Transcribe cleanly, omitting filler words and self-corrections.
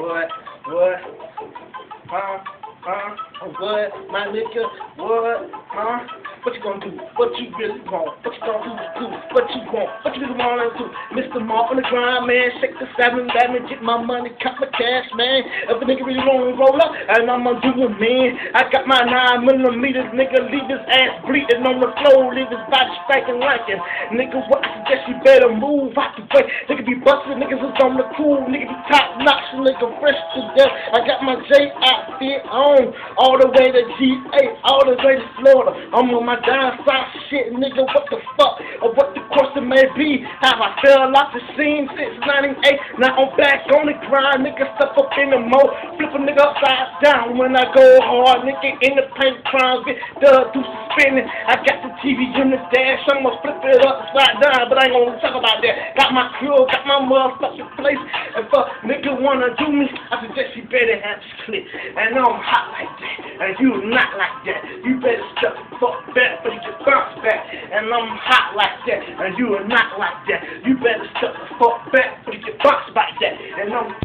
What? What, my nigga? What? What you gonna do? What you really want? What you gonna do? What you want? What you really wanna do? Mr. Mark on the grind, man. Shake the 7, let me get my money, cut my cash, man. If a nigga really wanna roll up, and I'ma do it, man. I got my 9mm, nigga, leave his ass bleeding on the floor, leave his body striking like it. Nigga, what I suggest you better move out the way. Nigga be bustin', niggas is on the cool, nigga be top notch, nigga fresh to death. I got my J outfit on, all the way to GA, all the way to Florida. I'm on my down south shit, nigga, what the fuck, or what the question may be. How I fell off the scene since 98, now I'm back on the grind, nigga, step up in the mode, flip a nigga upside down when I go hard, nigga, in the paint crowns, get do some spinning. I got the TV in the dash, I'ma flip it upside down, but I ain't gonna talk about that. Got my crew, got my motherfucking place, if a nigga wanna do me, I suggest you better have this clip, and I'm hot like that, and you not like that. You better step the fuck back, but you can bounce back, and I'm hot like that, and you are not like that. You better step the fuck back, but you can bounce like that, and I'm